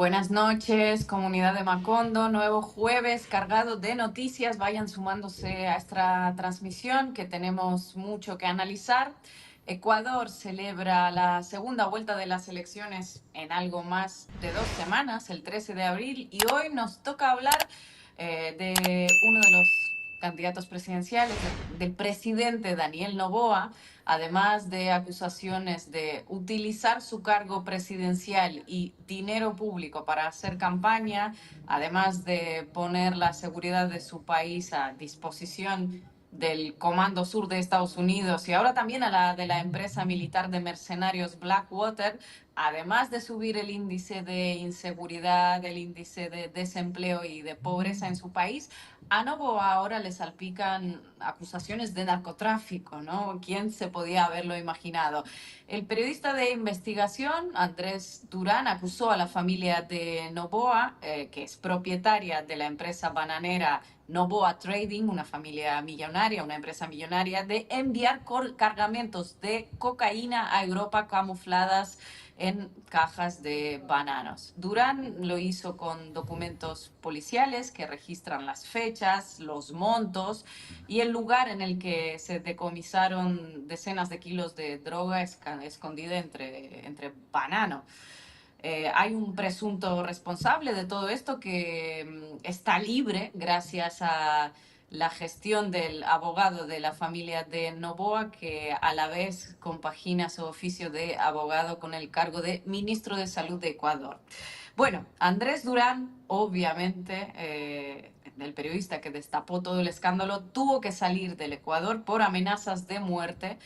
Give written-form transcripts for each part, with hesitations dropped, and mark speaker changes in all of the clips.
Speaker 1: Buenas noches, comunidad de Macondo. Nuevo jueves cargado de noticias. Vayan sumándose a esta transmisión que tenemos mucho que analizar. Ecuador celebra la segunda vuelta de las elecciones en algo más de 2 semanas, el 13 de abril, y hoy nos toca hablar de uno de los candidatos presidenciales, del presidente Daniel Noboa, además de acusaciones de utilizar su cargo presidencial y dinero público para hacer campaña, además de poner la seguridad de su país a disposición del Comando Sur de Estados Unidos y ahora también a la de la empresa militar de mercenarios Blackwater, además de subir el índice de inseguridad, el índice de desempleo y de pobreza en su país, a Noboa ahora le salpican acusaciones de narcotráfico, ¿no? ¿Quién se podía haberlo imaginado? El periodista de investigación, Andrés Durán, acusó a la familia de Noboa, que es propietaria de la empresa bananera Noboa Trading, una familia millonaria, una empresa millonaria, de enviar cargamentos de cocaína a Europa camufladas en cajas de bananos. Durán lo hizo con documentos policiales que registran las fechas, los montos y el lugar en el que se decomisaron decenas de kilos de droga escondida entre banano. Hay un presunto responsable de todo esto que está libre gracias a la gestión del abogado de la familia de Noboa, que a la vez compagina su oficio de abogado con el cargo de ministro de Salud de Ecuador. Bueno, Andrés Durán, obviamente, el periodista que destapó todo el escándalo, tuvo que salir del Ecuador por amenazas de muerte.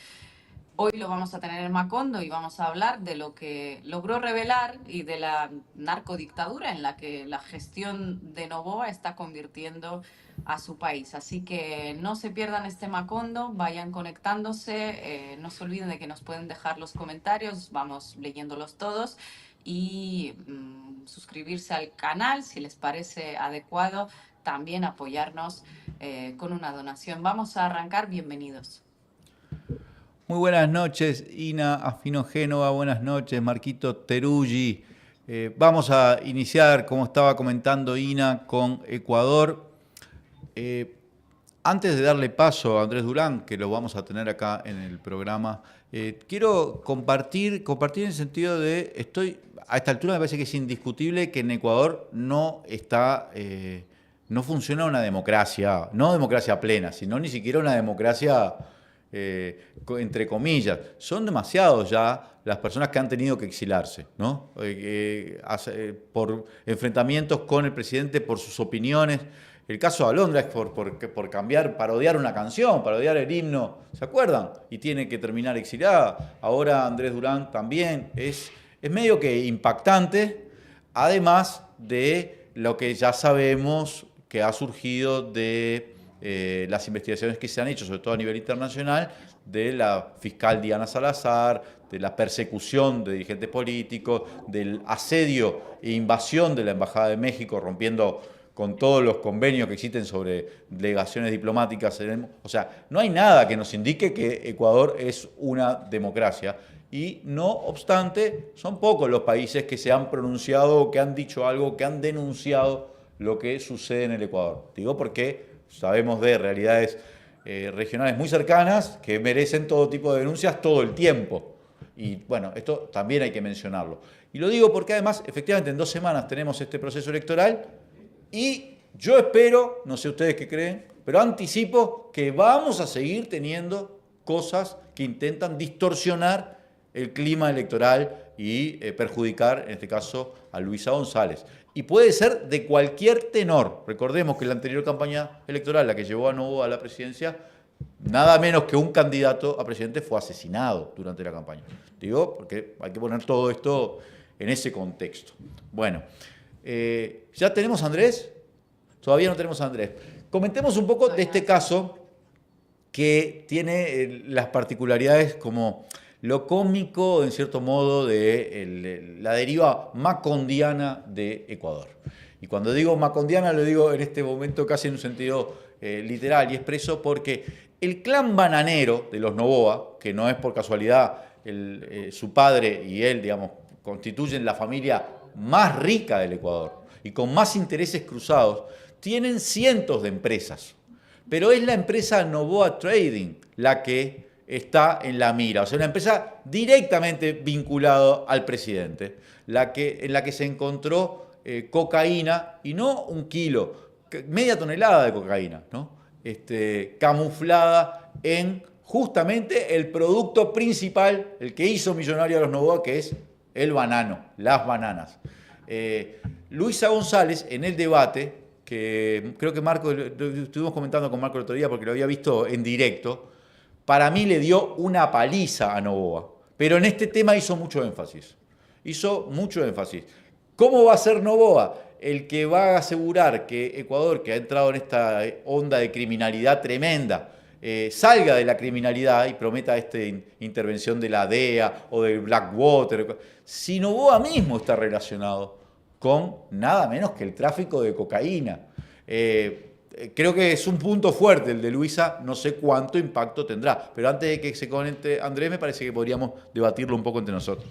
Speaker 1: Hoy lo vamos a tener en Macondo y vamos a hablar de lo que logró revelar y de la narcodictadura en la que la gestión de Noboa está convirtiendo a su país. Así que no se pierdan este Macondo, vayan conectándose, no se olviden de que nos pueden dejar los comentarios, vamos leyéndolos todos y suscribirse al canal si les parece adecuado, también apoyarnos con una donación. Vamos a arrancar, bienvenidos.
Speaker 2: Muy buenas noches, Ina Afino Génova, buenas noches, Marquito Teruggi. Vamos a iniciar, como estaba comentando Ina, con Ecuador. Antes de darle paso a Andrés Durán, que lo vamos a tener acá en el programa, quiero compartir en el sentido de, a esta altura me parece que es indiscutible que en Ecuador no funciona una democracia, no democracia plena, sino ni siquiera una democracia entre comillas. Son demasiados ya las personas que han tenido que exilarse, ¿no? Por enfrentamientos con el presidente, por sus opiniones. El caso de Alondra es por cambiar, parodiar una canción, parodiar el himno, ¿se acuerdan? Y tiene que terminar exiliada. Ahora Andrés Durán también. Es medio que impactante, además de lo que ya sabemos que ha surgido de las investigaciones que se han hecho, sobre todo a nivel internacional, de la fiscal Diana Salazar, de la persecución de dirigentes políticos, del asedio e invasión de la Embajada de México, rompiendo con todos los convenios que existen sobre delegaciones diplomáticas. O sea, no hay nada que nos indique que Ecuador es una democracia. Y no obstante, son pocos los países que se han pronunciado, que han dicho algo, que han denunciado lo que sucede en el Ecuador. Digo porque sabemos de realidades regionales muy cercanas que merecen todo tipo de denuncias todo el tiempo. Y bueno, esto también hay que mencionarlo. Y lo digo porque además, efectivamente, en 2 semanas tenemos este proceso electoral y yo espero, no sé ustedes qué creen, pero anticipo que vamos a seguir teniendo cosas que intentan distorsionar el clima electoral y perjudicar, en este caso, a Luisa González. Y puede ser de cualquier tenor. Recordemos que la anterior campaña electoral, la que llevó a Noboa a la presidencia, nada menos que un candidato a presidente fue asesinado durante la campaña. Digo, porque hay que poner todo esto en ese contexto. Bueno, ¿ya tenemos a Andrés? Todavía no tenemos a Andrés. Comentemos un poco de este caso que tiene las particularidades como lo cómico, en cierto modo, de la deriva macondiana de Ecuador. Y cuando digo macondiana, lo digo en este momento casi en un sentido literal y expreso, porque el clan bananero de los Noboa, que no es por casualidad su padre y él, digamos, constituyen la familia más rica del Ecuador y con más intereses cruzados, tienen cientos de empresas. Pero es la empresa Noboa Trading la que está en la mira, o sea, una empresa directamente vinculada al presidente, en la que se encontró cocaína, y no un kilo, media tonelada de cocaína, ¿no? Camuflada en justamente el producto principal, el que hizo millonario a los Noboa, que es el banano, las bananas. Luisa González, en el debate, que creo que Marco, estuvimos comentando con Marco el otro día porque lo había visto en directo, para mí le dio una paliza a Noboa. Pero en este tema hizo mucho énfasis. Hizo mucho énfasis. ¿Cómo va a ser Noboa? El que va a asegurar que Ecuador, que ha entrado en esta onda de criminalidad tremenda, salga de la criminalidad y prometa esta intervención de la DEA o del Blackwater. Si Noboa mismo está relacionado con nada menos que el tráfico de cocaína. Creo que es un punto fuerte el de Luisa, no sé cuánto impacto tendrá, pero antes de que se conecte Andrés, me parece que podríamos debatirlo un poco entre nosotros.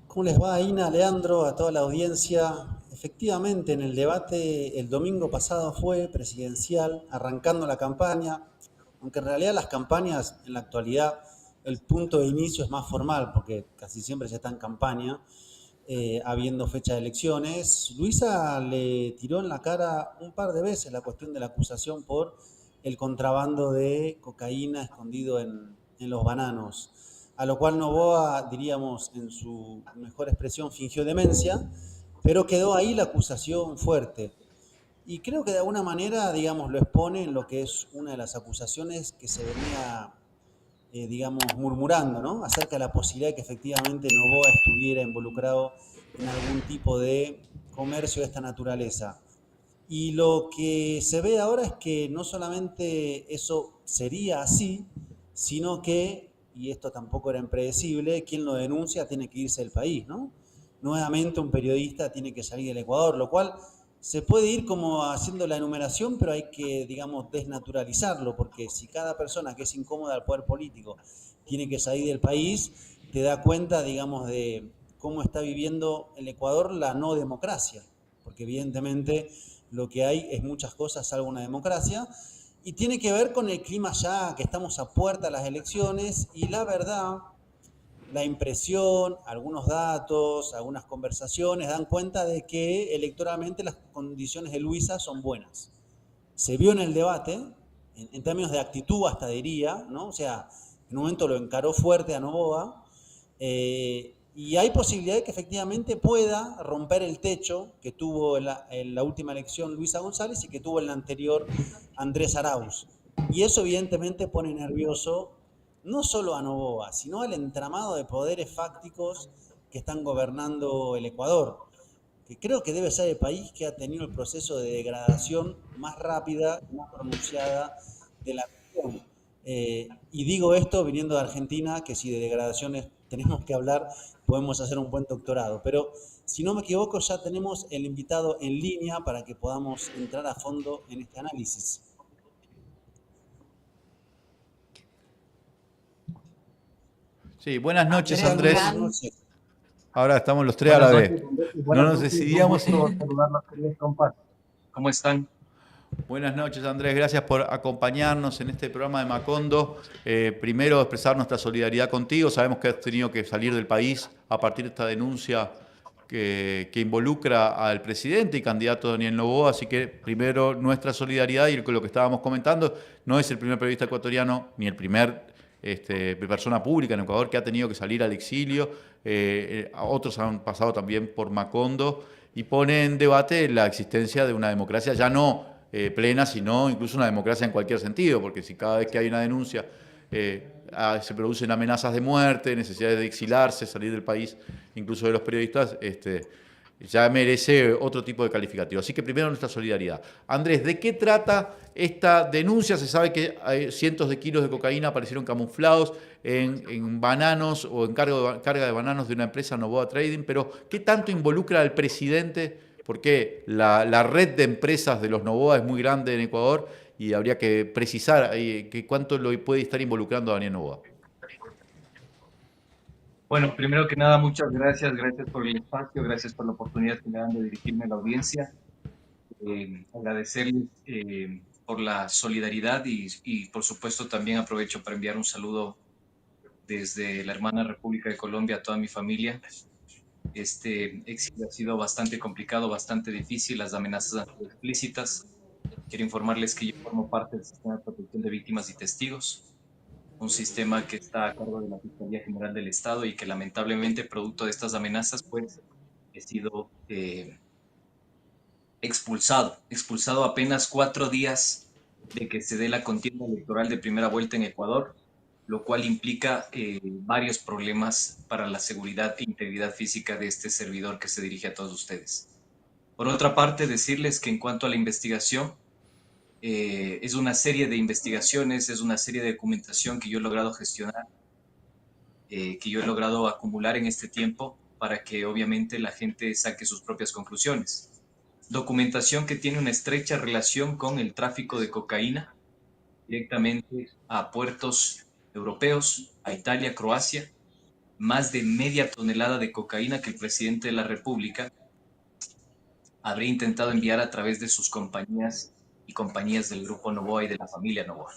Speaker 3: ¿Cómo les va, Ina, Leandro, a toda la audiencia? Efectivamente, en el debate el domingo pasado fue presidencial, arrancando la campaña, aunque en realidad las campañas en la actualidad, el punto de inicio es más formal, porque casi siempre se está en campaña, habiendo fecha de elecciones. Luisa le tiró en la cara un par de veces la cuestión de la acusación por el contrabando de cocaína escondido en los bananos, a lo cual Noboa, diríamos en su mejor expresión, fingió demencia, pero quedó ahí la acusación fuerte. Y creo que de alguna manera, digamos, lo expone en lo que es una de las acusaciones que se venía, digamos, murmurando, ¿no? Acerca de la posibilidad de que efectivamente Noboa estuviera involucrado en algún tipo de comercio de esta naturaleza. Y lo que se ve ahora es que no solamente eso sería así, sino que, y esto tampoco era impredecible, quien lo denuncia tiene que irse del país, ¿no? Nuevamente un periodista tiene que salir del Ecuador, lo cual se puede ir como haciendo la enumeración, pero hay que, digamos, desnaturalizarlo, porque si cada persona que es incómoda al poder político tiene que salir del país, te da cuenta, digamos, de cómo está viviendo el Ecuador la no democracia, porque evidentemente lo que hay es muchas cosas salvo una democracia, y tiene que ver con el clima ya que estamos a puerta de las elecciones, y la verdad, la impresión, algunos datos, algunas conversaciones dan cuenta de que electoralmente las condiciones de Luisa son buenas. Se vio en el debate, en términos de actitud hasta diría, ¿no? O sea, en un momento lo encaró fuerte a Noboa, y hay posibilidad de que efectivamente pueda romper el techo que tuvo en la última elección Luisa González y que tuvo en la anterior Andrés Arauz. Y eso evidentemente pone nervioso no solo a Noboa, sino al entramado de poderes fácticos que están gobernando el Ecuador, que creo que debe ser el país que ha tenido el proceso de degradación más rápida y más pronunciada de la región. Y digo esto viniendo de Argentina, que si de degradaciones tenemos que hablar, podemos hacer un buen doctorado. Pero si no me equivoco, ya tenemos el invitado en línea para que podamos entrar a fondo en este análisis.
Speaker 2: Sí, buenas noches, Andrés.
Speaker 3: Buenas noches.
Speaker 2: Ahora estamos los tres a la vez. No nos decidíamos.
Speaker 4: Saludarlos, queridos compas. ¿Cómo están?
Speaker 2: Buenas noches, Andrés. Gracias por acompañarnos en este programa de Macondo. Primero, expresar nuestra solidaridad contigo. Sabemos que has tenido que salir del país a partir de esta denuncia que involucra al presidente y candidato Daniel Noboa. Así que, primero, nuestra solidaridad, y con lo que estábamos comentando, no es el primer periodista ecuatoriano ni el primer persona pública en Ecuador que ha tenido que salir al exilio. Otros han pasado también por Macondo y pone en debate la existencia de una democracia ya no plena, sino incluso una democracia en cualquier sentido, porque si cada vez que hay una denuncia se producen amenazas de muerte, necesidades de exilarse, salir del país, incluso de los periodistas, ya merece otro tipo de calificativo. Así que primero nuestra solidaridad. Andrés, ¿de qué trata esta denuncia? Se sabe que hay cientos de kilos de cocaína aparecieron camuflados en bananos o en carga de bananos de una empresa Noboa Trading, pero ¿qué tanto involucra al presidente? Porque la red de empresas de los Noboa es muy grande en Ecuador y habría que precisar que cuánto lo puede estar involucrando Daniel Noboa.
Speaker 4: Bueno, primero que nada, muchas gracias, gracias por el espacio, gracias por la oportunidad que me dan de dirigirme a la audiencia. Agradecerles por la solidaridad y, por supuesto, también aprovecho para enviar un saludo desde la hermana República de Colombia a toda mi familia. Este exilio ha sido bastante complicado, bastante difícil, las amenazas han sido explícitas. Quiero informarles que yo formo parte del Sistema de Protección de Víctimas y Testigos, un sistema que está a cargo de la Fiscalía General del Estado y que lamentablemente, producto de estas amenazas, pues he sido expulsado apenas 4 días de que se dé la contienda electoral de primera vuelta en Ecuador, lo cual implica varios problemas para la seguridad e integridad física de este servidor que se dirige a todos ustedes. Por otra parte, decirles que en cuanto a la investigación, es una serie de investigaciones, es una serie de documentación que yo he logrado gestionar, que yo he logrado acumular en este tiempo para que obviamente la gente saque sus propias conclusiones. Documentación que tiene una estrecha relación con el tráfico de cocaína directamente a puertos europeos, a Italia, Croacia, más de media tonelada de cocaína que el presidente de la República habría intentado enviar a través de sus compañías y compañías del grupo Novoa y de la familia Novoa.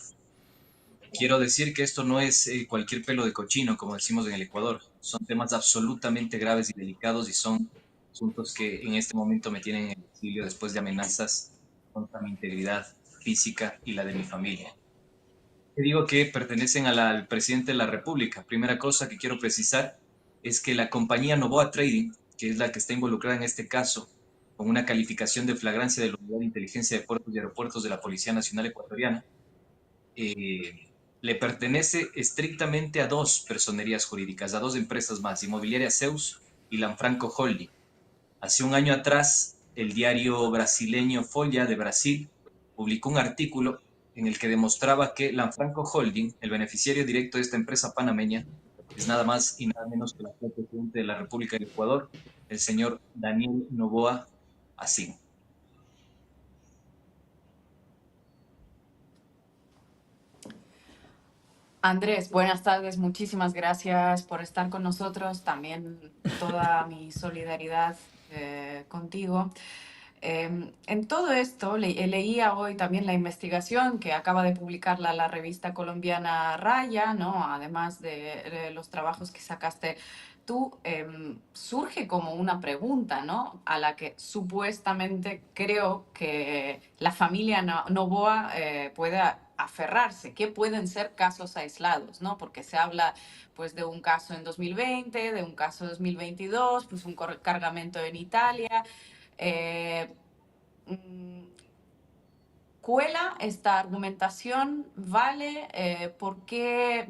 Speaker 4: Quiero decir que esto no es cualquier pelo de cochino, como decimos en el Ecuador. Son temas absolutamente graves y delicados y son asuntos que en este momento me tienen en el exilio después de amenazas contra mi integridad física y la de mi familia. Te digo que pertenecen al presidente de la República. Primera cosa que quiero precisar es que la compañía Novoa Trading, que es la que está involucrada en este caso, con una calificación de flagrancia de la Unidad de Inteligencia de Puertos y Aeropuertos de la Policía Nacional Ecuatoriana, le pertenece estrictamente a dos personerías jurídicas, a dos empresas más, Inmobiliaria Zeus y Lanfranco Holding. Hace un año atrás, el diario brasileño Folha de Brasil publicó un artículo en el que demostraba que Lanfranco Holding, el beneficiario directo de esta empresa panameña, es nada más y nada menos que el actual presidente de la República del Ecuador, el señor Daniel Noboa Asín.
Speaker 1: Andrés, buenas tardes, muchísimas gracias por estar con nosotros, también toda mi solidaridad contigo. En todo esto, leía hoy también la investigación que acaba de publicar la revista colombiana Raya, ¿no? Además de los trabajos que sacaste tú, surge como una pregunta, ¿no? A la que supuestamente creo que la familia Noboa puede aferrarse, que pueden ser casos aislados, ¿no? Porque se habla pues de un caso en 2020, de un caso en 2022, pues un cargamento en Italia. Eh, mm, ¿Cuela esta argumentación? ¿Vale? ¿Por qué?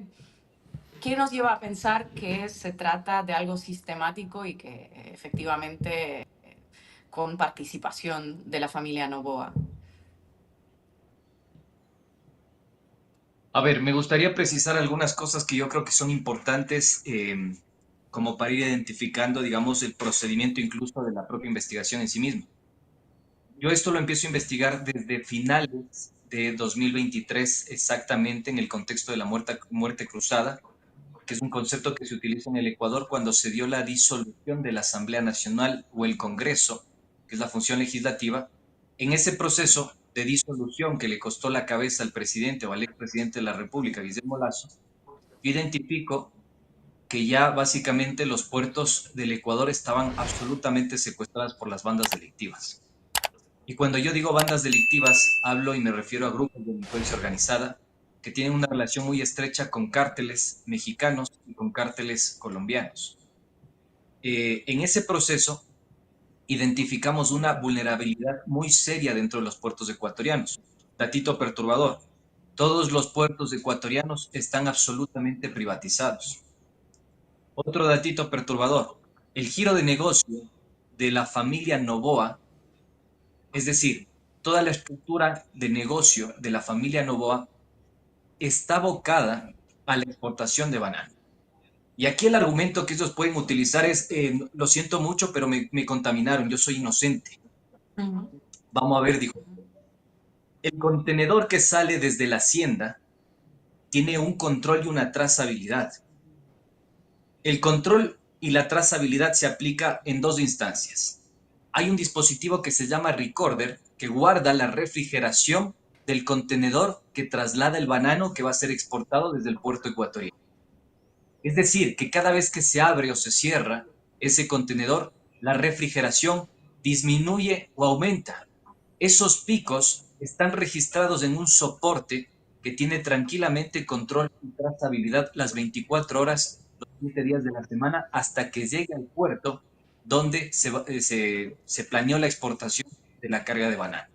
Speaker 1: ¿Qué nos lleva a pensar que se trata de algo sistemático y que efectivamente con participación de la familia Noboa?
Speaker 4: A ver, me gustaría precisar algunas cosas que yo creo que son importantes como para ir identificando, digamos, el procedimiento incluso de la propia investigación en sí misma. Yo esto lo empiezo a investigar desde finales de 2023, exactamente en el contexto de la muerte cruzada, que es un concepto que se utiliza en el Ecuador cuando se dio la disolución de la Asamblea Nacional o el Congreso, que es la función legislativa. En ese proceso de disolución que le costó la cabeza al presidente o al expresidente de la República, Guillermo Lasso, yo identifico que ya básicamente los puertos del Ecuador estaban absolutamente secuestrados por las bandas delictivas. Y cuando yo digo bandas delictivas, hablo y me refiero a grupos de delincuencia organizada que tienen una relación muy estrecha con cárteles mexicanos y con cárteles colombianos. En ese proceso identificamos una vulnerabilidad muy seria dentro de los puertos ecuatorianos. Datito perturbador. Todos los puertos ecuatorianos están absolutamente privatizados. Otro datito perturbador. El giro de negocio de la familia Noboa, es decir, toda la estructura de negocio de la familia Noboa está abocada a la exportación de banano. Y aquí el argumento que ellos pueden utilizar es, lo siento mucho, pero me contaminaron, yo soy inocente. Vamos a ver, dijo. El contenedor que sale desde la hacienda tiene un control y una trazabilidad. El control y la trazabilidad se aplica en dos instancias. Hay un dispositivo que se llama recorder que guarda la refrigeración del contenedor que traslada el banano que va a ser exportado desde el puerto ecuatoriano. Es decir, que cada vez que se abre o se cierra ese contenedor, la refrigeración disminuye o aumenta. Esos picos están registrados en un soporte que tiene tranquilamente control y trazabilidad las 24 horas, los 7 días de la semana, hasta que llegue al puerto donde se planeó la exportación de la carga de banano.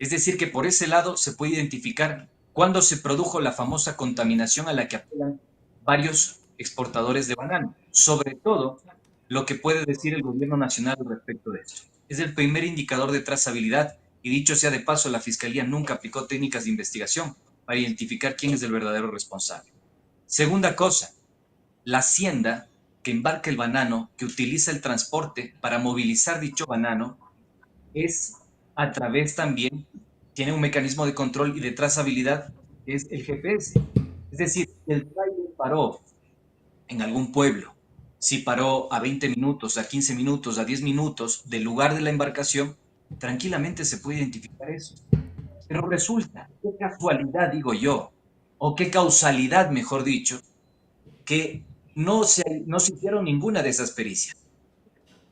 Speaker 4: Es decir, que por ese lado se puede identificar cuándo se produjo la famosa contaminación a la que apelan varios exportadores de banano. Sobre todo, lo que puede decir el gobierno nacional respecto de esto. Es el primer indicador de trazabilidad y dicho sea de paso, la Fiscalía nunca aplicó técnicas de investigación para identificar quién es el verdadero responsable. Segunda cosa, la hacienda que embarca el banano, que utiliza el transporte para movilizar dicho banano, es a través también, tiene un mecanismo de control y de trazabilidad, que es el GPS. Es decir, el trailer paró en algún pueblo, si paró a 20 minutos, a 15 minutos, a 10 minutos del lugar de la embarcación, tranquilamente se puede identificar eso. Pero resulta, qué casualidad digo yo, o qué causalidad, mejor dicho, que no se hicieron ninguna de esas pericias.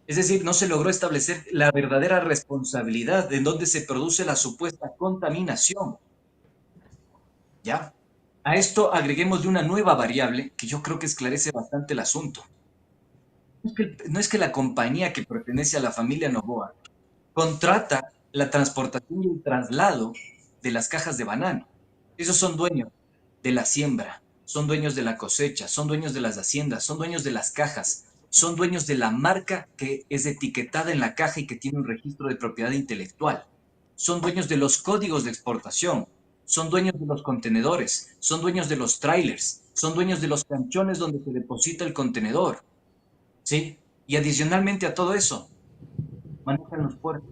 Speaker 4: Es decir, no se logró establecer la verdadera responsabilidad en donde se produce la supuesta contaminación. ¿Ya? A esto agreguemos de una nueva variable que yo creo que esclarece bastante el asunto. No es que la compañía que pertenece a la familia Noboa contrata la transportación y el traslado de las cajas de banano. Esos son dueños de la siembra, son dueños de la cosecha, son dueños de las haciendas, son dueños de las cajas, son dueños de la marca que es etiquetada en la caja y que tiene un registro de propiedad intelectual. Son dueños de los códigos de exportación, son dueños de los contenedores, son dueños de los trailers, son dueños de los canchones donde se deposita el contenedor, ¿sí? Y adicionalmente a todo eso, manejan los puertos.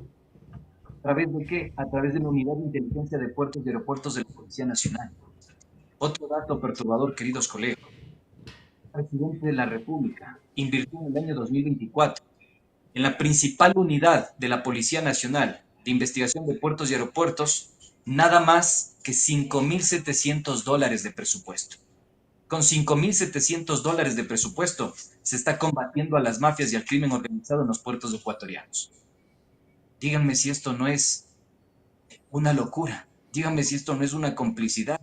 Speaker 4: ¿A través de qué? A través de la Unidad de Inteligencia de Puertos y Aeropuertos de la Policía Nacional. Otro dato perturbador, queridos colegas. El presidente de la República invirtió en el año 2024 en la principal unidad de la Policía Nacional de Investigación de Puertos y Aeropuertos nada más que $5,700 de presupuesto. Con $5,700 de presupuesto se está combatiendo a las mafias y al crimen organizado en los puertos ecuatorianos. Díganme si esto no es una locura. Díganme si esto no es una complicidad.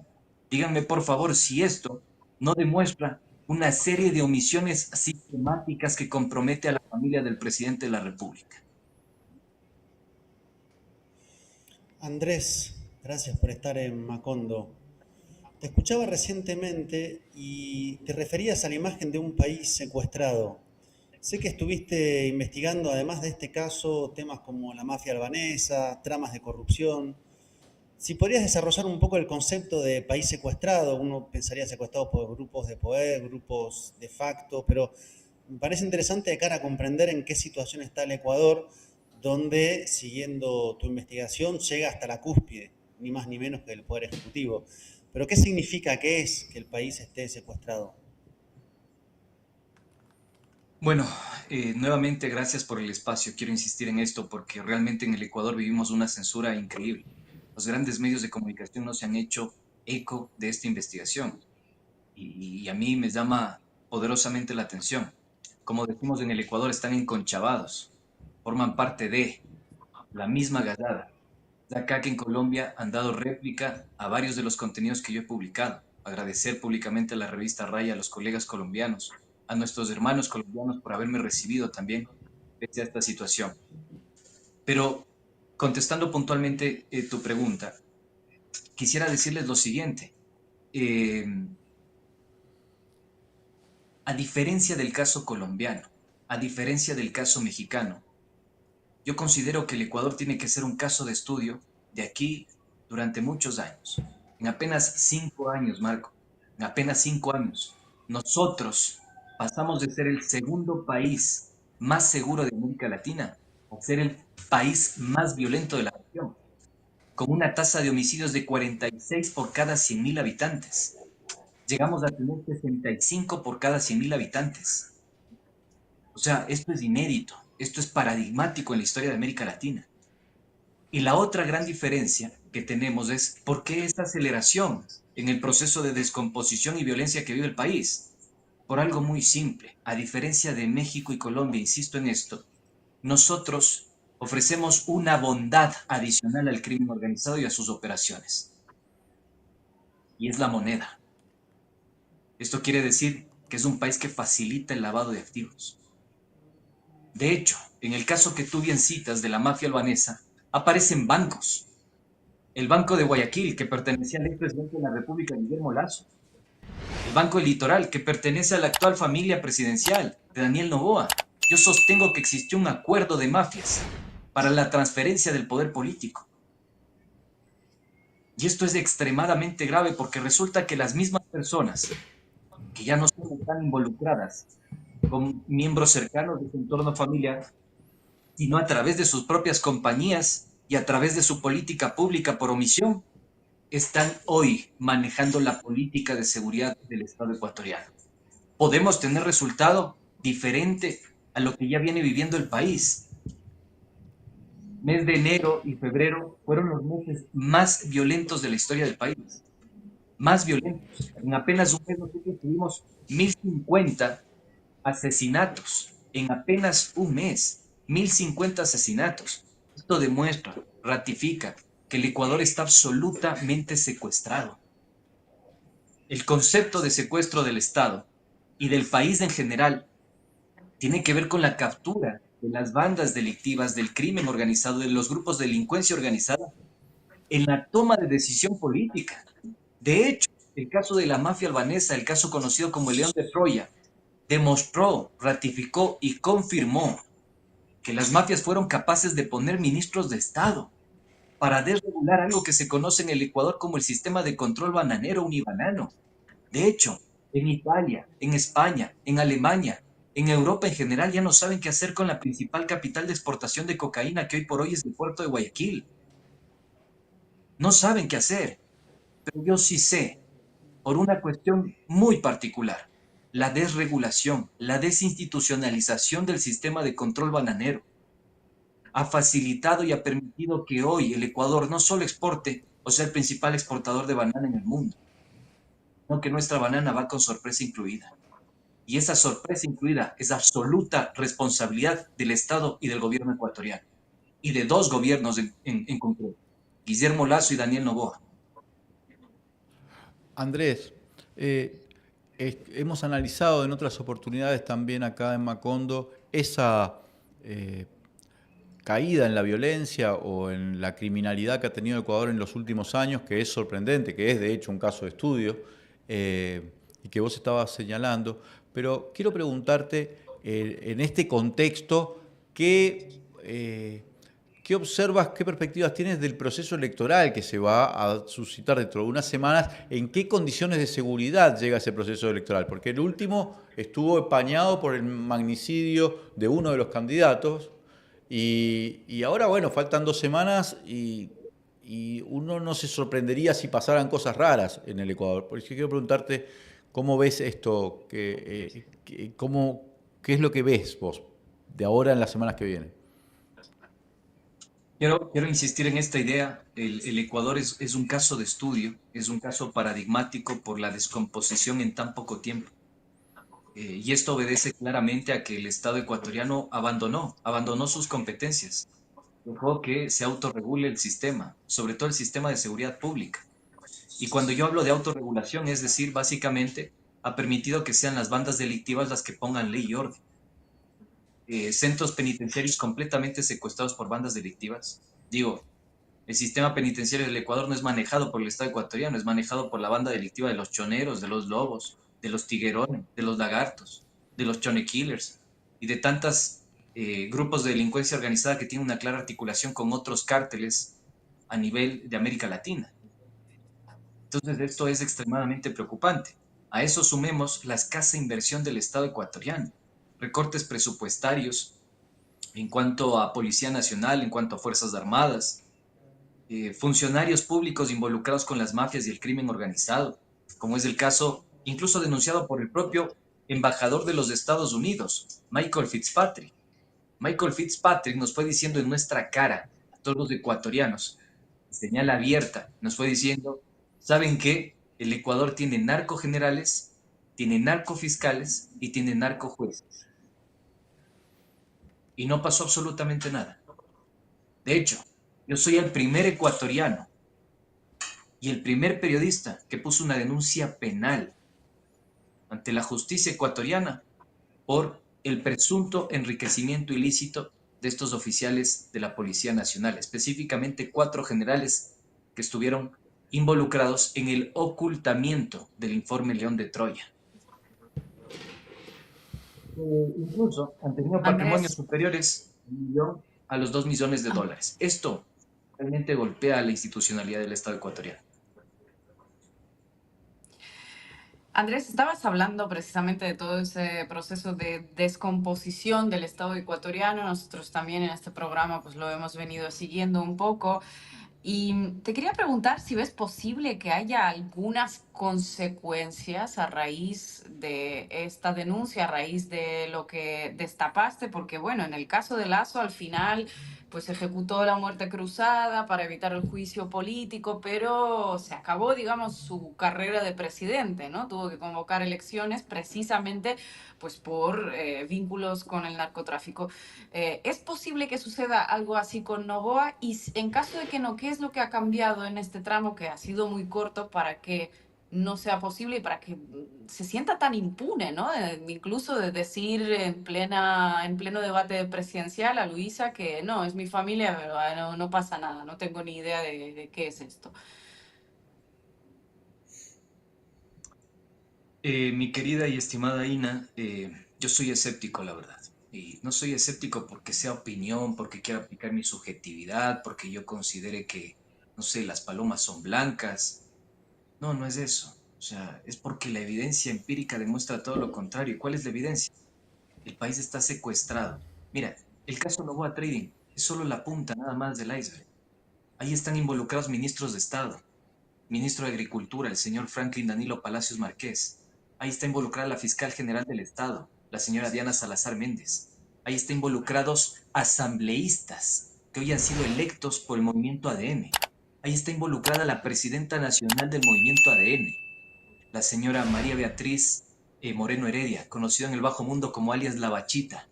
Speaker 4: Díganme, por favor, si esto no demuestra una serie de omisiones sistemáticas que compromete a la familia del presidente de la República.
Speaker 3: Andrés, gracias por estar en Macondo. Te escuchaba recientemente y te referías a la imagen de un país secuestrado. Sé que estuviste investigando, además de este caso, temas como la mafia albanesa, tramas de corrupción. Si podrías desarrollar un poco el concepto de país secuestrado, uno pensaría secuestrado por grupos de poder, grupos de facto, pero me parece interesante de cara a comprender en qué situación está el Ecuador, donde, siguiendo tu investigación, llega hasta la cúspide, ni más ni menos que el Poder Ejecutivo. Pero ¿qué significa, qué es que el país esté secuestrado?
Speaker 4: Bueno, nuevamente gracias por el espacio. Quiero insistir en esto porque realmente en el Ecuador vivimos una censura increíble. Los grandes medios de comunicación no se han hecho eco de esta investigación y a mí me llama poderosamente la atención. Como decimos en el Ecuador, están enconchavados, forman parte de la misma gallada. De acá que en Colombia han dado réplica a varios de los contenidos que yo he publicado. Agradecer públicamente a la revista Raya, a los colegas colombianos, a nuestros hermanos colombianos por haberme recibido también pese a esta situación. Pero contestando puntualmente tu pregunta, quisiera decirles lo siguiente. Eh, a diferencia del caso colombiano, a diferencia del caso mexicano, yo considero que el Ecuador tiene que ser un caso de estudio de aquí durante muchos años. En apenas 5 años, Marco, en apenas 5 años, nosotros pasamos de ser el segundo país más seguro de América Latina a ser el país más violento de la región, con una tasa de homicidios de 46 por cada 100.000 habitantes. llegamos a tener 65 por cada 100.000 habitantes. O sea, esto es inédito, esto es paradigmático en la historia de América Latina. Y la otra gran diferencia que tenemos es por qué esta aceleración en el proceso de descomposición y violencia que vive el país. Por algo muy simple, a diferencia de México y Colombia, insisto en esto, nosotros ofrecemos una bondad adicional al crimen organizado y a sus operaciones. Y es la moneda. Esto quiere decir que es un país que facilita el lavado de activos. De hecho, en el caso que tú bien citas de la mafia albanesa, aparecen bancos. El Banco de Guayaquil, que pertenecía al expresidente de la República, Guillermo Lasso. El Banco del Litoral, que pertenece a la actual familia presidencial de Daniel Noboa. Yo sostengo que existió un acuerdo de mafias para la transferencia del poder político. Y esto es extremadamente grave porque resulta que las mismas personas que ya no son tan involucradas con miembros cercanos de su entorno familiar, sino a través de sus propias compañías y a través de su política pública por omisión, están hoy manejando la política de seguridad del Estado ecuatoriano. Podemos tener resultado diferente a lo que ya viene viviendo el país. Mes de enero y febrero fueron los meses más violentos de la historia del país. Más violentos. En apenas un mes nosotros tuvimos 1.050 asesinatos. En apenas un mes, 1.050 asesinatos. Esto demuestra, ratifica, que el Ecuador está absolutamente secuestrado. El concepto de secuestro del Estado y del país en general tiene que ver con la captura de las bandas delictivas, del crimen organizado, de los grupos de delincuencia organizada, en la toma de decisión política. De hecho, el caso de la mafia albanesa, el caso conocido como el León de Troya, demostró, ratificó y confirmó que las mafias fueron capaces de poner ministros de Estado para desregular algo que se conoce en el Ecuador como el sistema de control bananero unibanano. De hecho, en Italia, en España, en Alemania, en Europa en general ya no saben qué hacer con la principal capital de exportación de cocaína que hoy por hoy es el puerto de Guayaquil. No saben qué hacer, pero yo sí sé, por una cuestión muy particular, la desregulación, la desinstitucionalización del sistema de control bananero ha facilitado y ha permitido que hoy el Ecuador no solo exporte o sea el principal exportador de banana en el mundo, sino que nuestra banana va con sorpresa incluida. Y esa sorpresa incluida es absoluta responsabilidad del Estado y del gobierno ecuatoriano. Y de dos gobiernos en concreto, Guillermo Lasso y Daniel Noboa.
Speaker 2: Andrés, hemos analizado en otras oportunidades también acá en Macondo esa caída en la violencia o en la criminalidad que ha tenido Ecuador en los últimos años, que es sorprendente, que es de hecho un caso de estudio y que vos estabas señalando. Pero quiero preguntarte, en este contexto, ¿qué observas, qué perspectivas tienes del proceso electoral que se va a suscitar dentro de unas semanas? ¿En qué condiciones de seguridad llega ese proceso electoral? Porque el último estuvo empañado por el magnicidio de uno de los candidatos y ahora, bueno, faltan 2 semanas y uno no se sorprendería si pasaran cosas raras en el Ecuador. Por eso quiero preguntarte cómo ves esto, qué es lo que ves vos de ahora en las semanas que vienen.
Speaker 4: Quiero insistir en esta idea. El Ecuador es un caso de estudio, es un caso paradigmático por la descomposición en tan poco tiempo. Y esto obedece claramente a que el Estado ecuatoriano abandonó sus competencias. Dejó que se autorregule el sistema, sobre todo el sistema de seguridad pública. Y cuando yo hablo de autorregulación, es decir, básicamente ha permitido que sean las bandas delictivas las que pongan ley y orden. Centros penitenciarios completamente secuestrados por bandas delictivas. Digo, el sistema penitenciario del Ecuador no es manejado por el Estado ecuatoriano, es manejado por la banda delictiva de los choneros, de los lobos, de los tiguerones, de los lagartos, de los chone killers y de tantos grupos de delincuencia organizada que tienen una clara articulación con otros cárteles a nivel de América Latina. Entonces esto es extremadamente preocupante. A eso sumemos la escasa inversión del Estado ecuatoriano, recortes presupuestarios en cuanto a Policía Nacional, en cuanto a Fuerzas Armadas, funcionarios públicos involucrados con las mafias y el crimen organizado, como es el caso incluso denunciado por el propio embajador de los Estados Unidos, Michael Fitzpatrick. Michael Fitzpatrick nos fue diciendo en nuestra cara, a todos los ecuatorianos, señal abierta, nos fue diciendo, ¿saben qué? El Ecuador tiene narcogenerales, tiene narcofiscales y tiene narcojueces. Y no pasó absolutamente nada. De hecho, yo soy el primer ecuatoriano y el primer periodista que puso una denuncia penal ante la justicia ecuatoriana por el presunto enriquecimiento ilícito de estos oficiales de la Policía Nacional, específicamente 4 generales que estuvieron involucrados en el ocultamiento del informe León de Troya. Incluso han tenido patrimonios
Speaker 1: Andrés,
Speaker 4: superiores a los 2 millones de dólares. Esto realmente golpea la institucionalidad del Estado ecuatoriano.
Speaker 1: Andrés, estabas hablando precisamente de todo ese proceso de descomposición del Estado ecuatoriano. Nosotros también en este programa pues lo hemos venido siguiendo un poco. Y te quería preguntar si ves posible que haya algunas consecuencias a raíz de esta denuncia, a raíz de lo que destapaste, porque bueno, en el caso de Lazo al final pues ejecutó la muerte cruzada para evitar el juicio político, pero se acabó, digamos, su carrera de presidente, ¿no? Tuvo que convocar elecciones precisamente pues por vínculos con el narcotráfico. ¿Es posible que suceda algo así con Novoa? Y en caso de que no, ¿qué es lo que ha cambiado en este tramo que ha sido muy corto para que no sea posible y para que se sienta tan impune, ¿no? Incluso de decir en pleno debate presidencial a Luisa que no, es mi familia, pero no, no pasa nada, no tengo ni idea de qué es esto.
Speaker 4: Mi querida y estimada Ina, yo soy escéptico, la verdad. Y no soy escéptico porque sea opinión, porque quiera aplicar mi subjetividad, porque yo considere que, no sé, las palomas son blancas. No, no es eso. O sea, es porque la evidencia empírica demuestra todo lo contrario. ¿Y cuál es la evidencia? El país está secuestrado. Mira, el caso Novoa Trading es solo la punta nada más del iceberg. Ahí están involucrados ministros de Estado, ministro de Agricultura, el señor Franklin Danilo Palacios Márquez. Ahí está involucrada la fiscal general del Estado, la señora Diana Salazar Méndez. Ahí está involucrados asambleístas que hoy han sido electos por el movimiento ADN. Ahí está involucrada la presidenta nacional del movimiento ADN, la señora María Beatriz Moreno Heredia, conocida en el bajo mundo como alias La Bachita.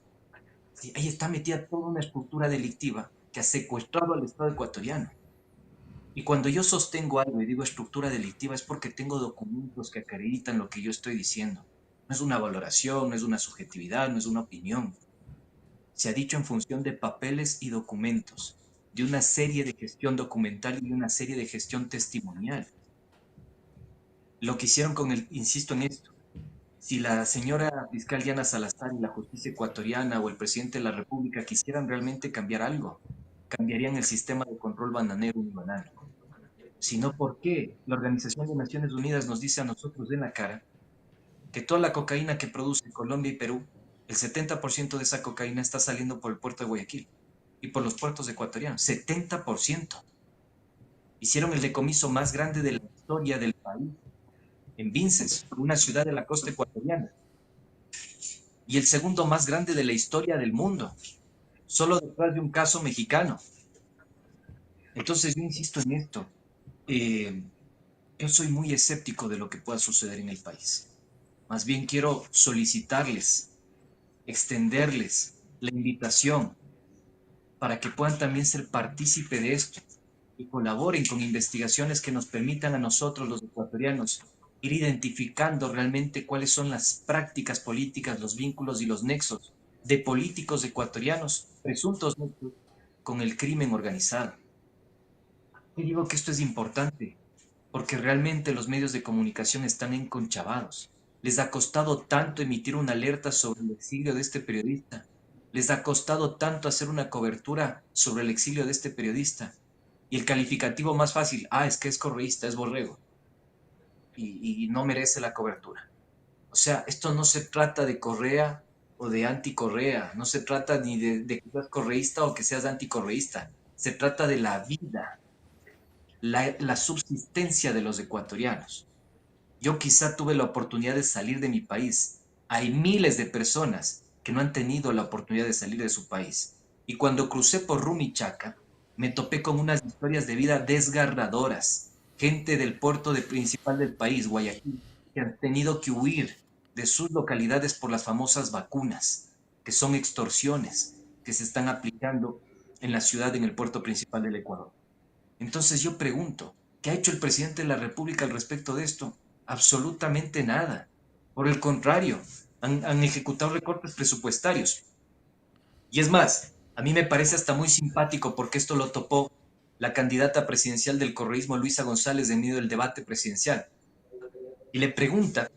Speaker 4: Sí, ahí está metida toda una estructura delictiva que ha secuestrado al Estado ecuatoriano. Y cuando yo sostengo algo y digo estructura delictiva es porque tengo documentos que acreditan lo que yo estoy diciendo. No es una valoración, no es una subjetividad, no es una opinión. Se ha dicho en función de papeles y documentos, de una serie de gestión documental y de una serie de gestión testimonial. Lo que hicieron con el, insisto en esto, si la señora fiscal Diana Salazar y la justicia ecuatoriana o el presidente de la República quisieran realmente cambiar algo, cambiarían el sistema de control bananero unibanano, sino porque la Organización de Naciones Unidas nos dice a nosotros en la cara que toda la cocaína que produce Colombia y Perú, el 70% de esa cocaína está saliendo por el puerto de Guayaquil y por los puertos ecuatorianos. 70%. Hicieron el decomiso más grande de la historia del país en Vinces, una ciudad de la costa ecuatoriana, y el segundo más grande de la historia del mundo, solo detrás de un caso mexicano. Entonces yo insisto en esto. Yo soy muy escéptico de lo que pueda suceder en el país. Más bien quiero solicitarles, extenderles la invitación para que puedan también ser partícipe de esto y colaboren con investigaciones que nos permitan a nosotros, los ecuatorianos, ir identificando realmente cuáles son las prácticas políticas, los vínculos y los nexos de políticos ecuatorianos, presuntos nexos, con el crimen organizado. Y digo que esto es importante, porque realmente los medios de comunicación están enconchavados. Les ha costado tanto emitir una alerta sobre el exilio de este periodista. Les ha costado tanto hacer una cobertura sobre el exilio de este periodista. Y el calificativo más fácil, es que es correísta, es borrego. Y no merece la cobertura. O sea, esto no se trata de Correa o de anticorrea. No se trata ni de que seas correísta o que seas anticorreísta. Se trata de la vida, la subsistencia de los ecuatorianos. Yo quizá tuve la oportunidad de salir de mi país. Hay miles de personas que no han tenido la oportunidad de salir de su país. Y cuando crucé por Rumichaca, me topé con unas historias de vida desgarradoras. Gente del puerto principal del país, Guayaquil, que han tenido que huir de sus localidades por las famosas vacunas, que son extorsiones que se están aplicando en la ciudad, en el puerto principal del Ecuador. Entonces yo pregunto, ¿qué ha hecho el presidente de la República al respecto de esto? Absolutamente nada. Por el contrario, han ejecutado recortes presupuestarios. Y es más, a mí me parece hasta muy simpático porque esto lo topó la candidata presidencial del correísmo, Luisa González, en medio del debate presidencial. Y le pregunta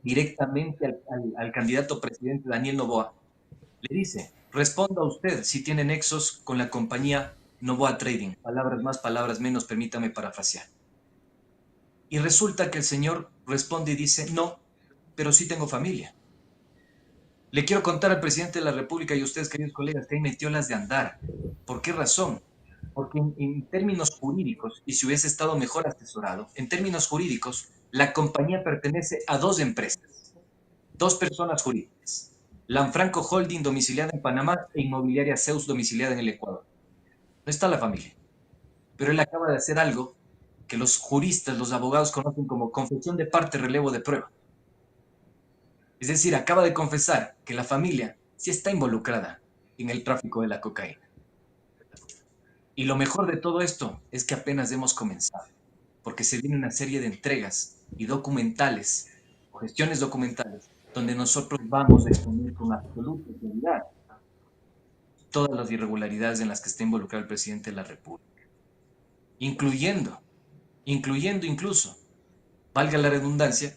Speaker 4: directamente al candidato presidente Daniel Noboa, le dice, responda usted si tiene nexos con la compañía Noboa Trading. Palabras más, palabras menos, permítame parafrasear. Y resulta que el señor responde y dice, no, pero sí tengo familia. Le quiero contar al presidente de la República y a ustedes, queridos colegas, que ahí metió las de andar. ¿Por qué razón? Porque en términos jurídicos, y si hubiese estado mejor asesorado, en términos jurídicos, la compañía pertenece a dos empresas, dos personas jurídicas. Lanfranco Holding, domiciliada en Panamá, e Inmobiliaria Zeus, domiciliada en el Ecuador. No está la familia. Pero él acaba de hacer algo que los juristas, los abogados conocen como confesión de parte, relevo de prueba. Es decir, acaba de confesar que la familia sí está involucrada en el tráfico de la cocaína. Y lo mejor de todo esto es que apenas hemos comenzado, porque se viene una serie de entregas y documentales, o gestiones documentales, donde nosotros vamos a exponer con absoluta claridad todas las irregularidades en las que está involucrado el presidente de la República, incluyendo incluso, valga la redundancia,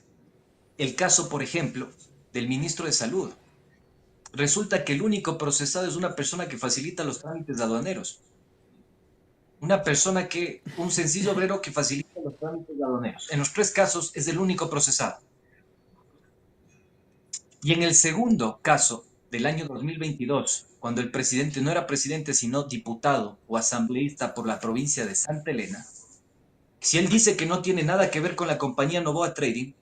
Speaker 4: el caso, por ejemplo, del ministro de Salud. Resulta que el único procesado es una persona que facilita los trámites aduaneros. Un sencillo obrero que facilita los trámites aduaneros. En los tres casos es el único procesado. Y en el segundo caso del año 2022, cuando el presidente no era presidente sino diputado o asambleísta por la provincia de Santa Elena, si él dice que no tiene nada que ver con la compañía Noboa Trading,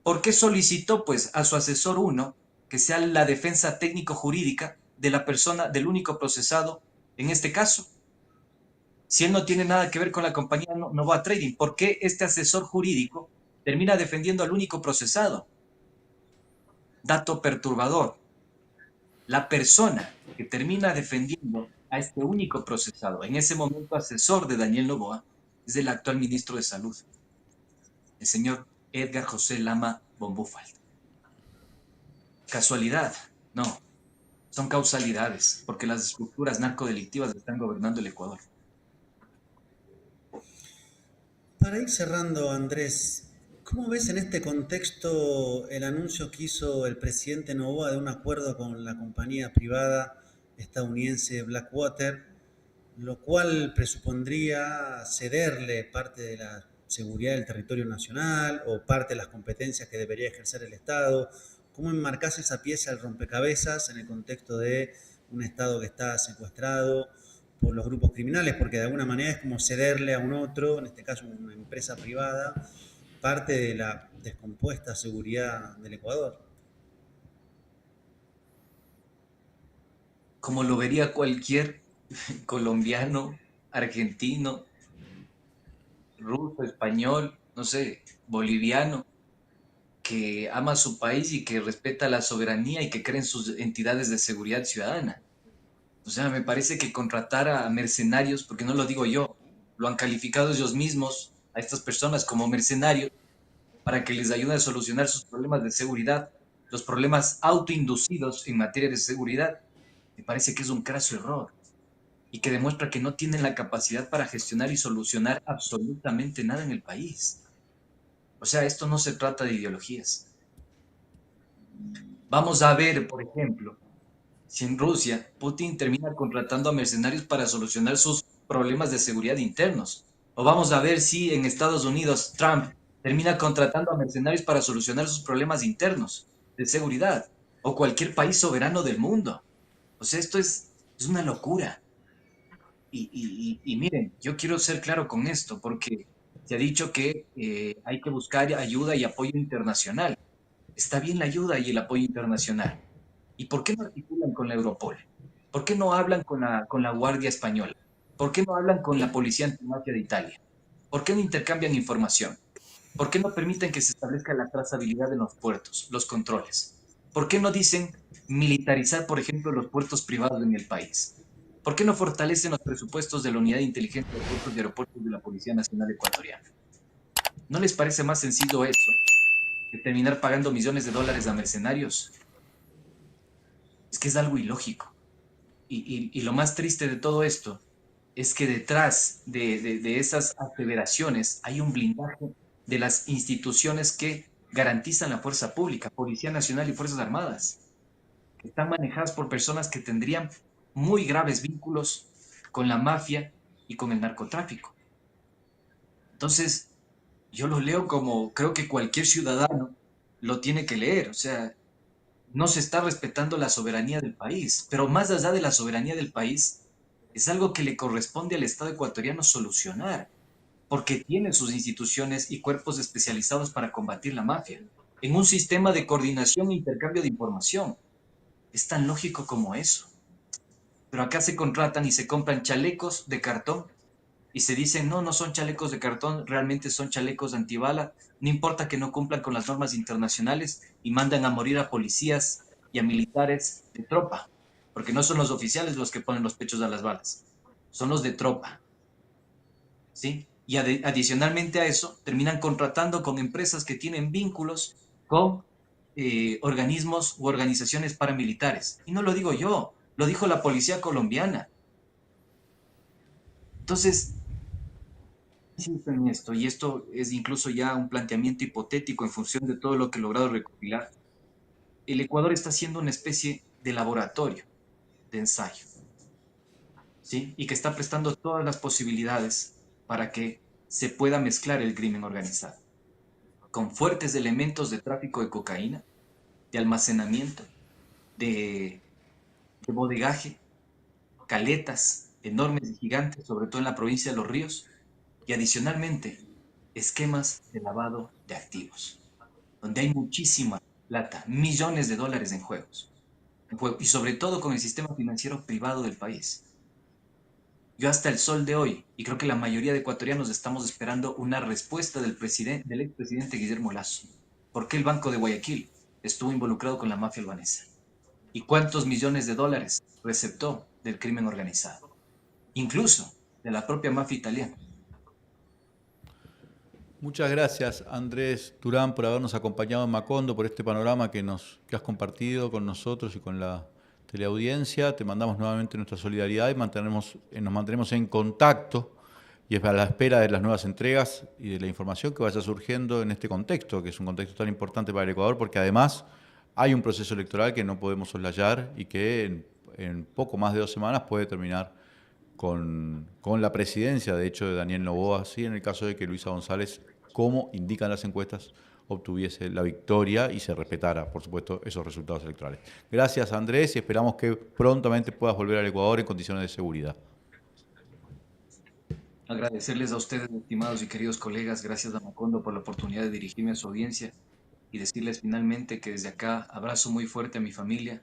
Speaker 4: ¿por qué solicitó pues a su asesor 1 que sea la defensa técnico-jurídica de la persona, del único procesado en este caso? Si él no tiene nada que ver con la compañía Noboa Trading, ¿por qué este asesor jurídico termina defendiendo al único procesado? Dato perturbador. La persona que termina defendiendo a este único procesado, en ese momento asesor de Daniel Noboa, es el actual ministro de Salud, el señor Edgar José Lama Bombúfal. ¿Casualidad? No, son causalidades, porque las estructuras narcodelictivas están gobernando el Ecuador.
Speaker 3: Para ir cerrando, Andrés, ¿cómo ves en este contexto el anuncio que hizo el presidente Noboa de un acuerdo con la compañía privada estadounidense Blackwater, lo cual presupondría cederle parte de la seguridad del territorio nacional o parte de las competencias que debería ejercer el Estado? ¿Cómo enmarcás esa pieza del rompecabezas en el contexto de un Estado que está secuestrado por los grupos criminales? Porque de alguna manera es como cederle a un otro, en este caso una empresa privada, parte de la descompuesta seguridad del Ecuador.
Speaker 4: Como lo vería cualquier colombiano, argentino, ruso, español, no sé, boliviano, que ama su país y que respeta la soberanía y que cree en sus entidades de seguridad ciudadana. O sea, me parece que contratar a mercenarios, porque no lo digo yo, lo han calificado ellos mismos a estas personas como mercenarios para que les ayude a solucionar sus problemas de seguridad, los problemas autoinducidos en materia de seguridad, me parece que es un craso error y que demuestra que no tienen la capacidad para gestionar y solucionar absolutamente nada en el país. O sea, esto no se trata de ideologías. Vamos a ver, por ejemplo, si en Rusia Putin termina contratando a mercenarios para solucionar sus problemas de seguridad internos. O vamos a ver si en Estados Unidos Trump termina contratando a mercenarios para solucionar sus problemas internos de seguridad. O cualquier país soberano del mundo. O sea, esto es una locura. Y miren, yo quiero ser claro con esto, porque Se ha dicho que hay que buscar ayuda y apoyo internacional. Está bien la ayuda y el apoyo internacional. ¿Y por qué no articulan con la Europol? ¿Por qué no hablan con la Guardia Española? ¿Por qué no hablan con la Policía Antimafia de Italia? ¿Por qué no intercambian información? ¿Por qué no permiten que se establezca la trazabilidad en los puertos, los controles? ¿Por qué no dicen militarizar, por ejemplo, los puertos privados en el país? ¿Por qué no fortalecen los presupuestos de la Unidad de Inteligencia de Puertos y Aeropuertos de la Policía Nacional Ecuatoriana? ¿No les parece más sencillo eso que terminar pagando millones de dólares a mercenarios? Es que es algo ilógico. Y lo más triste de todo esto es que detrás de esas aseveraciones hay un blindaje de las instituciones que garantizan la fuerza pública, Policía Nacional y Fuerzas Armadas, que están manejadas por personas que tendrían muy graves vínculos con la mafia y con el narcotráfico. Entonces, yo lo leo como creo que cualquier ciudadano lo tiene que leer, o sea, no se está respetando la soberanía del país, pero más allá de la soberanía del país, es algo que le corresponde al Estado ecuatoriano solucionar, porque tiene sus instituciones y cuerpos especializados para combatir la mafia, en un sistema de coordinación e intercambio de información. Es tan lógico como eso. Pero acá se contratan y se compran chalecos de cartón y se dicen, no, no son chalecos de cartón, realmente son chalecos antibala, no importa que no cumplan con las normas internacionales y mandan a morir a policías y a militares de tropa, porque no son los oficiales los que ponen los pechos a las balas, son los de tropa, ¿sí? Y adicionalmente a eso, terminan contratando con empresas que tienen vínculos con organismos u organizaciones paramilitares. Y no lo digo yo, lo dijo la policía colombiana. Entonces, insisto en esto, y esto es incluso ya un planteamiento hipotético en función de todo lo que he logrado recopilar. El Ecuador está siendo una especie de laboratorio, de ensayo, ¿sí? Y que está prestando todas las posibilidades para que se pueda mezclar el crimen organizado, con fuertes elementos de tráfico de cocaína, de almacenamiento, de, de bodegaje, caletas enormes y gigantes, sobre todo en la provincia de Los Ríos, y adicionalmente esquemas de lavado de activos, donde hay muchísima plata, millones de dólares en juego, y sobre todo con el sistema financiero privado del país. Yo hasta el sol de hoy, y creo que la mayoría de ecuatorianos estamos esperando una respuesta del expresidente Guillermo Lasso. ¿Por qué el Banco de Guayaquil estuvo involucrado con la mafia albanesa? ¿Y cuántos millones de dólares receptó del crimen organizado? Incluso de la propia mafia italiana.
Speaker 2: Muchas gracias, Andrés Durán, por habernos acompañado en Macondo, por este panorama que has compartido con nosotros y con la teleaudiencia. Te mandamos nuevamente nuestra solidaridad y nos mantenemos en contacto y a la espera de las nuevas entregas y de la información que vaya surgiendo en este contexto, que es un contexto tan importante para el Ecuador, porque además hay un proceso electoral que no podemos soslayar y que en poco más de 2 semanas puede terminar con la presidencia, de hecho, de Daniel Noboa, sí, en el caso de que Luisa González, como indican las encuestas, obtuviese la victoria y se respetara, por supuesto, esos resultados electorales. Gracias, Andrés, y esperamos que prontamente puedas volver al Ecuador en condiciones de seguridad.
Speaker 4: Agradecerles a ustedes, estimados y queridos colegas, gracias a Macondo por la oportunidad de dirigirme a su audiencia y decirles finalmente que desde acá abrazo muy fuerte a mi familia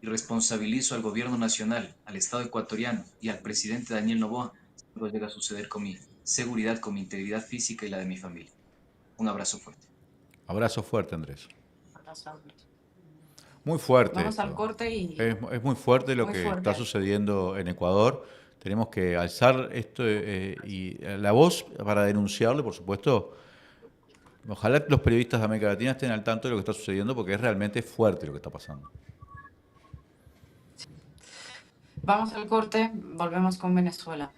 Speaker 4: y responsabilizo al gobierno nacional, al Estado ecuatoriano y al presidente Daniel Noboa si algo llega a suceder con mi seguridad, con mi integridad física y la de mi familia. Un abrazo fuerte.
Speaker 2: Abrazo fuerte, Andrés. Muy fuerte
Speaker 1: Vamos
Speaker 2: esto.
Speaker 1: al corte y...
Speaker 2: Es muy fuerte lo
Speaker 1: Muy
Speaker 2: que
Speaker 1: fuerte.
Speaker 2: está sucediendo en Ecuador. Tenemos que alzar esto y la voz para denunciarlo, por supuesto. Ojalá los periodistas de América Latina estén al tanto de lo que está sucediendo porque es realmente fuerte lo que está pasando.
Speaker 1: Vamos al corte, volvemos con Venezuela.